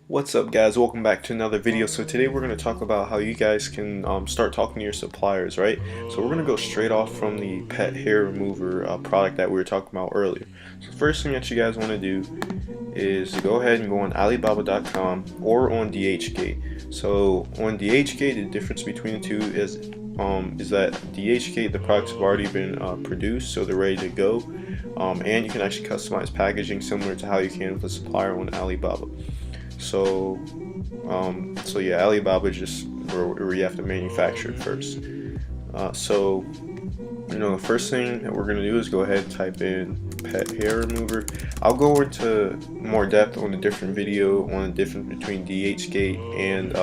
What's up, guys? Welcome back to another video. So today we're going to talk about how you guys can start talking to your suppliers, right? So we're going to go straight off from the pet hair remover product that we were talking about earlier. So the first thing that you guys want to do is go ahead and go on Alibaba.com or on DHgate. So on DHgate, the difference between the two is that DHgate, the products have already been produced, so they're ready to go, and you can actually customize packaging similar to how you can with a supplier on Alibaba. So yeah, Alibaba just where you have to manufacture it first. So the first thing that we're gonna do is go ahead and type in pet hair remover. I'll go into more depth on a different video on the difference between DHgate and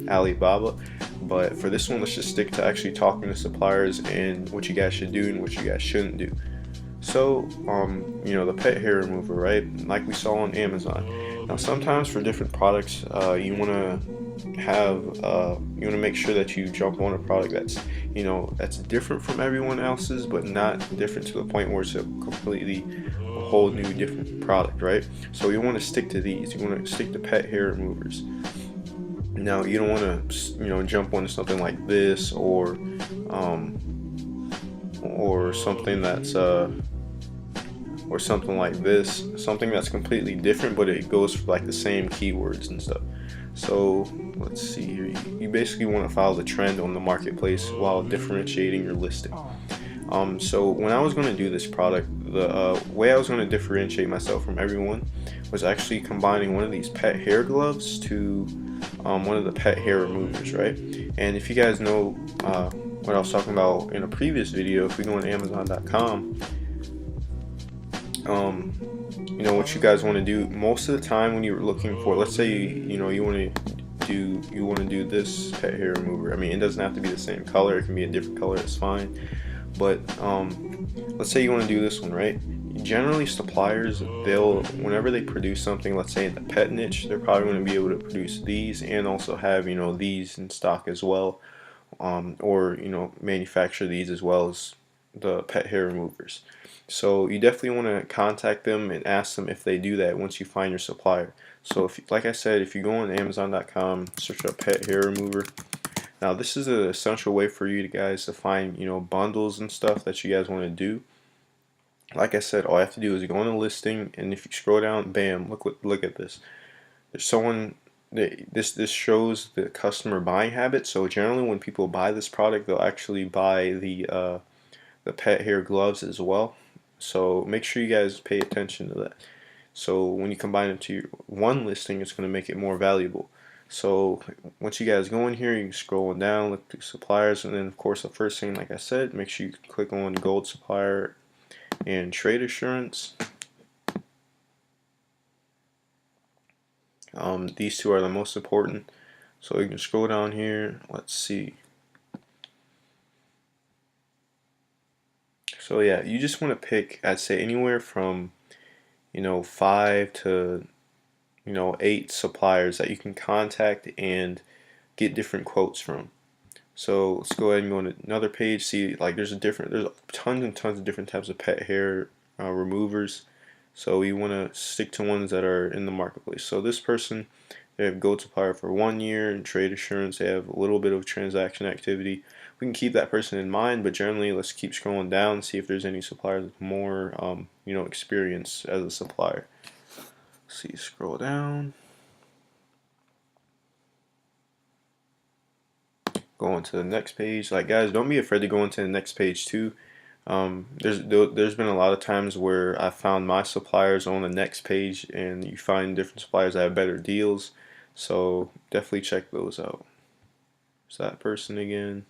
Alibaba, but for this one, let's just stick to actually talking to suppliers and what you guys should do and what you guys shouldn't do. So, the pet hair remover, right? Like we saw on Amazon. Now, sometimes for different products, you want to make sure that you jump on a product that's different from everyone else's, but not different to the point where it's a completely whole new different product, right? So you want to stick to these. You want to stick to pet hair removers. Now, you don't want to, jump onto something like this or something that's or something like this, something that's completely different, but it goes for like the same keywords and stuff. So let's see here. You basically want to follow the trend on the marketplace while differentiating your listing. So when I was going to do this product, the way I was going to differentiate myself from everyone was actually combining one of these pet hair gloves to one of the pet hair removers, right? And if you guys know what I was talking about in a previous video, if we go on Amazon.com, what you guys want to do most of the time when you're looking for, let's say you want to do this pet hair remover. I mean, it doesn't have to be the same color, it can be a different color, it's fine. But let's say you want to do this one, right? Generally, suppliers, whenever they produce something, let's say in the pet niche, they're probably going to be able to produce these and also have these in stock as well, or manufacture these as well as the pet hair removers. So you definitely want to contact them and ask them if they do that once you find your supplier. So like I said, if you go on Amazon.com, search up pet hair remover. Now this is an essential way for you guys to find bundles and stuff that you guys want to do. Like I said, all you have to do is go on the listing, and if you scroll down, bam, look at this. There's someone. This shows the customer buying habit. So generally, when people buy this product, they'll actually buy the pet hair gloves as well. So make sure you guys pay attention to that. So when you combine them to your one listing, it's going to make it more valuable. So once you guys go in here, you can scroll down, look through suppliers, and then of course the first thing, like I said, make sure you click on gold supplier and trade assurance. These two are the most important. So you can scroll down here. Let's see. So yeah, you just want to pick, I'd say, anywhere from 5 to 8 suppliers that you can contact and get different quotes from. So let's go ahead and go on another page. See, like there's tons and tons of different types of pet hair removers. So you want to stick to ones that are in the marketplace. So this person, they have gold supplier for 1 year and trade assurance. They have a little bit of transaction activity. We can keep that person in mind, but generally let's keep scrolling down, see if there's any suppliers with more experience as a supplier. Let's see, scroll down. Go on to the next page. Like, guys, don't be afraid to go into the next page too. There's been a lot of times where I found my suppliers on the next page, and you find different suppliers that have better deals. So definitely check those out. It's that person again.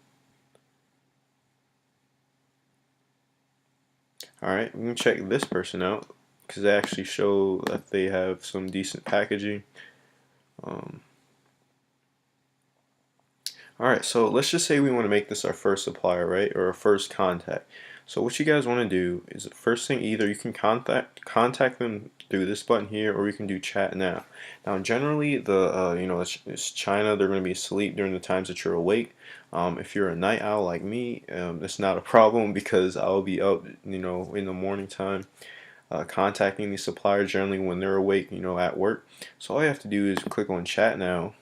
Alright, we can check this person out because they actually show that they have some decent packaging. Alright, so let's just say we want to make this our first supplier, right? Or our first contact. So what you guys want to do is, the first thing, either you can contact them through this button here, or you can do chat now. Now generally it's China, they're going to be asleep during the times that you're awake. If you're a night owl like me, it's not a problem because I'll be up in the morning time. contacting these suppliers generally when they're awake, at work. So all you have to do is click on chat now.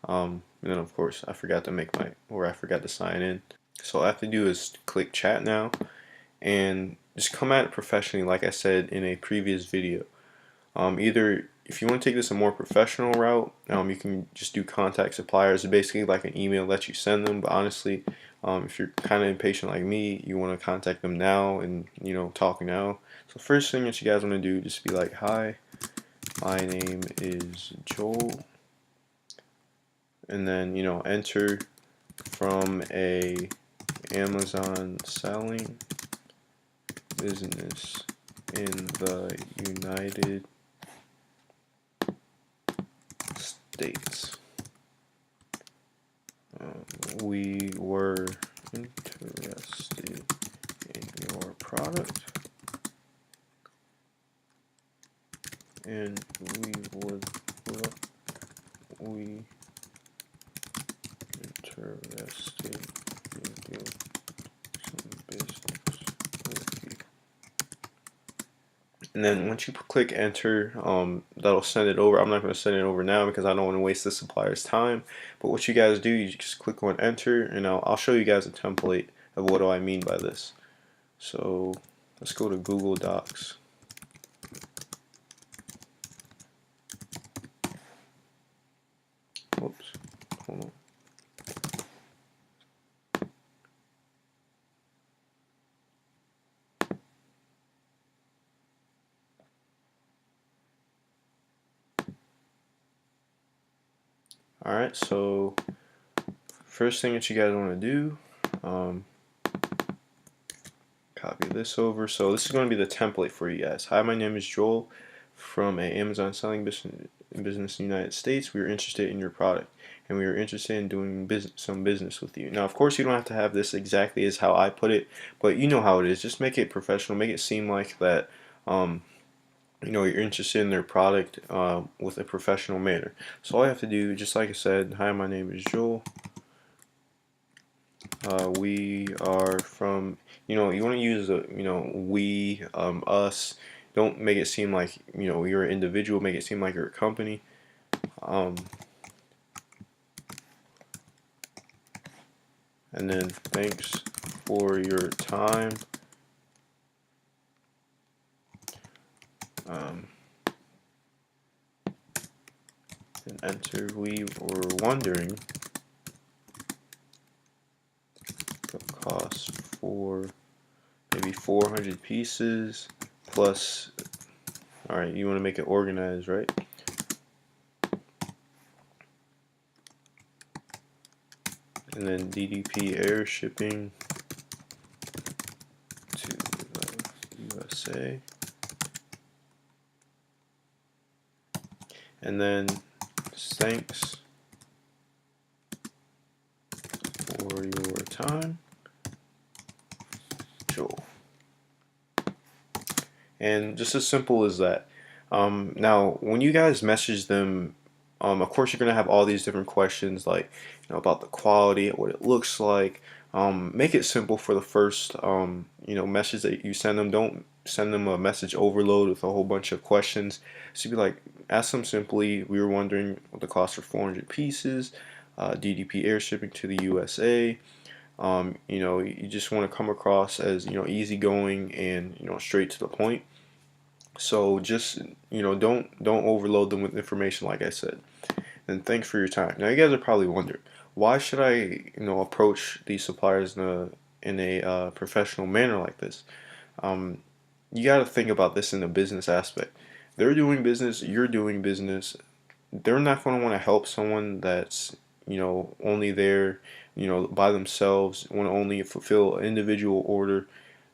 And then of course I forgot to sign in. So all I have to do is click chat now and just come at it professionally, like I said in a previous video. Either if you want to take this a more professional route, you can just do contact suppliers. It's basically like an email that you send them. But honestly, if you're kind of impatient like me, you want to contact them now and talk now. So first thing that you guys want to do, just be like, hi, my name is Joel, and then enter from a Amazon selling business in the United States. We were interested in your product, and we interested in doing some business with you. And then once you click enter, that'll send it over. I'm not going to send it over now because I don't want to waste the supplier's time. But what you guys do, you just click on enter, and I'll show you guys a template of what do I mean by this. So let's go to Google Docs. Whoops, hold on. Alright, so first thing that you guys want to do, copy this over. So this is going to be the template for you guys. Hi, my name is Joel from a Amazon selling business in the United States. We are interested in your product, and we are interested in doing some business with you. Now, of course, you don't have to have this exactly as how I put it, but you know how it is. Just make it professional. Make it seem like that you're interested in their product with a professional manner. So all I have to do, just like I said, hi, my name is Joel. We are from, you want to use the, we, us. Don't make it seem like, you're an individual. Make it seem like you're a company. And then thanks for your time. And enter. We were wondering the cost for maybe 400 pieces plus. All right, you want to make it organized, right? And then DDP air shipping to the USA. And then thanks for your time, Joel. And just as simple as that. Now, when you guys message them, of course you're gonna have all these different questions, like about the quality, what it looks like. Make it simple for the first message that you send them. Don't send them a message overload with a whole bunch of questions. So be like, ask them simply, we were wondering what the cost for 400 pieces, DDP air shipping to the USA. You just want to come across as easygoing and straight to the point. So just don't overload them with information, like I said. And thanks for your time. Now you guys are probably wondering, why should I approach these suppliers in a professional manner like this? You got to think about this in the business aspect. They're doing business, you're doing business. They're not going to want to help someone that's only there by themselves, want to only fulfill an individual order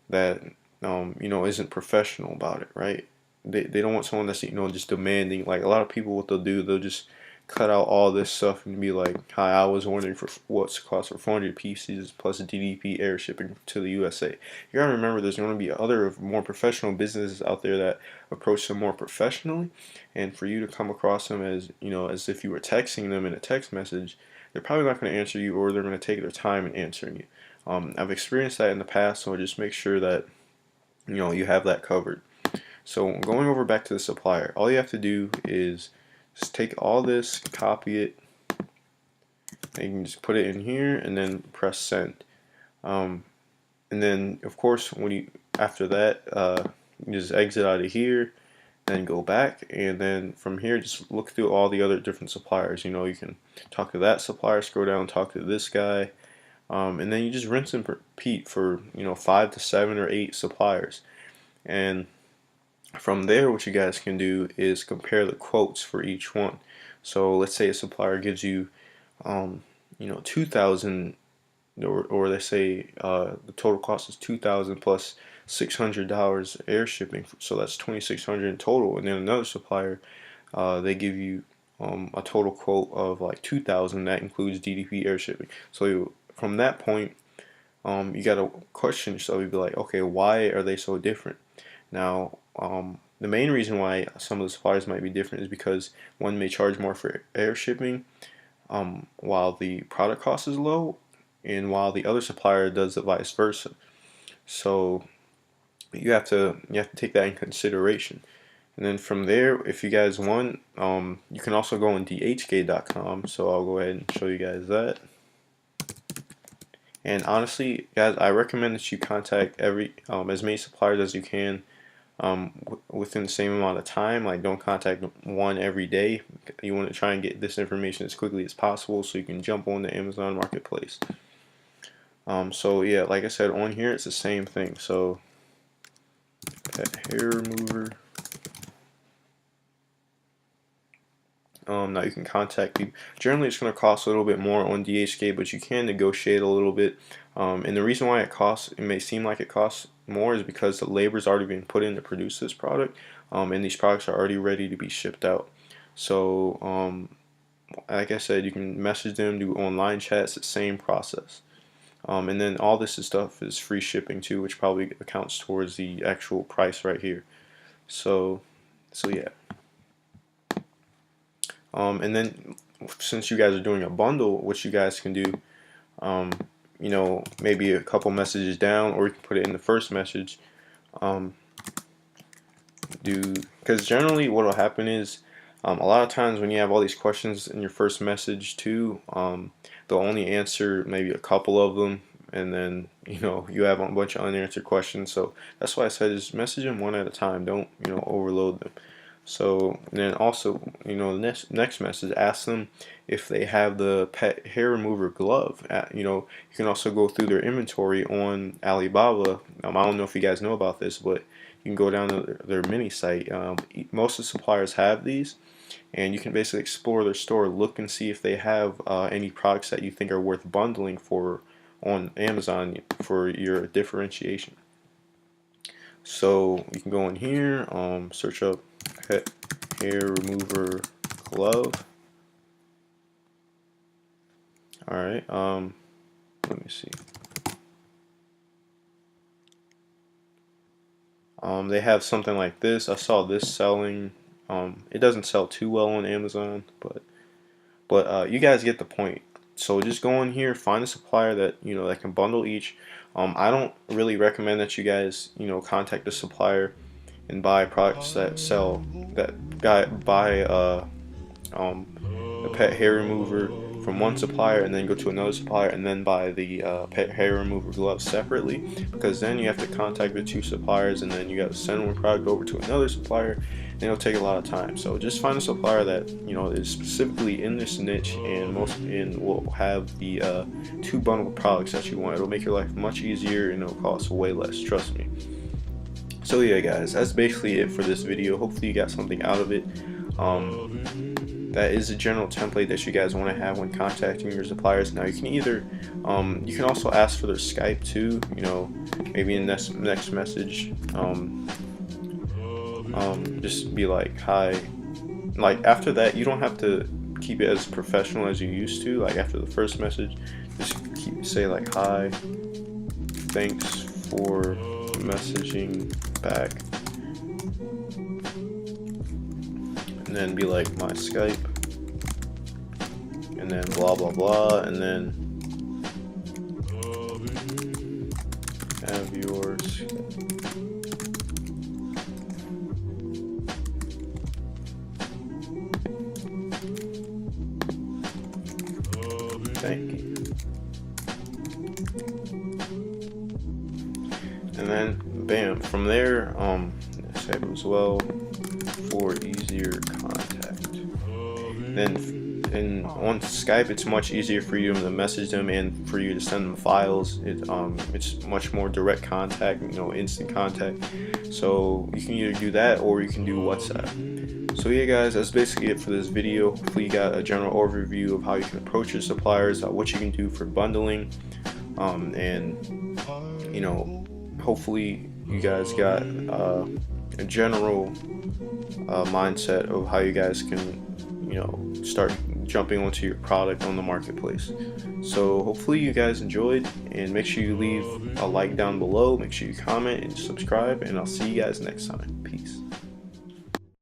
that isn't professional about it, right? They don't want someone that's just demanding. Like a lot of people, what they'll do, they'll just cut out all this stuff and be like, hi, I was wondering for what's the cost for 400 pieces plus DDP air shipping to the USA. You gotta remember there's going to be other more professional businesses out there that approach them more professionally, and for you to come across them as as if you were texting them in a text message, they're probably not going to answer you, or they're going to take their time in answering you. I've experienced that in the past, so just make sure that you have that covered. So going over back to the supplier, all you have to do is just take all this, copy it, and you can just put it in here and then press send. And then of course when you after that you just exit out of here, then go back, and then from here just look through all the other different suppliers. You know, you can talk to that supplier, scroll down, talk to this guy, and then you just rinse and repeat for 5 to 7 or 8 suppliers. And from there, what you guys can do is compare the quotes for each one. So let's say a supplier gives you 2,000, or they say the total cost is 2,000 plus $600 air shipping, so that's 2,600 in total. And then another supplier, they give you a total quote of like 2,000 that includes DDP air shipping. So from that point, you got to question yourself. You'd be like, okay, why are they so different? Now, the main reason why some of the suppliers might be different is because one may charge more for air shipping, while the product cost is low, and while the other supplier does the vice versa. So you have to take that in consideration. And then from there, if you guys want, you can also go on dhk.com. So I'll go ahead and show you guys that. And honestly, guys, I recommend that you contact as many suppliers as you can within the same amount of time. Like, don't contact one every day. You want to try and get this information as quickly as possible so you can jump on the Amazon Marketplace. So yeah, like I said, on here it's the same thing. So pet hair remover. Now you can contact people. Generally, it's going to cost a little bit more on DHK, but you can negotiate a little bit. And the reason why it may seem like it costs more is because the labor's already been put in to produce this product, and these products are already ready to be shipped out. So, like I said, you can message them, do online chats, the same process. And then all this stuff is free shipping too, which probably accounts towards the actual price right here. So yeah. And then since you guys are doing a bundle, what you guys can do, maybe a couple messages down, or you can put it in the first message. Because generally what will happen is, a lot of times when you have all these questions in your first message too, they'll only answer maybe a couple of them, and then you have a bunch of unanswered questions. So that's why I said just message them one at a time. Don't overload them. So then also, the next message, ask them if they have the pet hair remover glove. You can also go through their inventory on Alibaba. I don't know if you guys know about this, but you can go down to their mini site. Most of the suppliers have these, and you can basically explore their store, look and see if they have any products that you think are worth bundling for on Amazon for your differentiation. So you can go in here, search up pet hair remover glove. Alright, let me see. They have something like this. I saw this selling. It doesn't sell too well on Amazon, but you guys get the point. So just go in here, find a supplier that that can bundle each. I don't really recommend that you guys contact a supplier and buy products that buy a pet hair remover from one supplier and then go to another supplier and then buy the pet hair remover gloves separately, because then you have to contact the two suppliers and then you got to send one product over to another supplier, and it'll take a lot of time. So just find a supplier that is specifically in this niche and will have the two bundled products that you want. It'll make your life much easier and it'll cost way less, trust me. So yeah guys, that's basically it for this video. Hopefully you got something out of it. That is a general template that you guys want to have when contacting your suppliers. Now you can either you can also ask for their Skype too, maybe in the next message, just be like, hi. Like after that, you don't have to keep it as professional as you used to. Like after the first message, just say like, hi, thanks for messaging back, and then be like, my Skype, and then blah blah blah, and then have yours. banking. And then bam, from there, save as well for easier contact. Then on Skype, it's much easier for you to message them and for you to send them files. It's much more direct contact, you know, instant contact. So you can either do that or you can do WhatsApp. So yeah guys, that's basically it for this video. Hopefully you got a general overview of how you can approach your suppliers, what you can do for bundling, and you know, hopefully you guys got a general mindset of how you guys can, you know, start jumping onto your product on the marketplace. So hopefully you guys enjoyed, and make sure you leave a like down below, make sure you comment and subscribe, and I'll see you guys next time.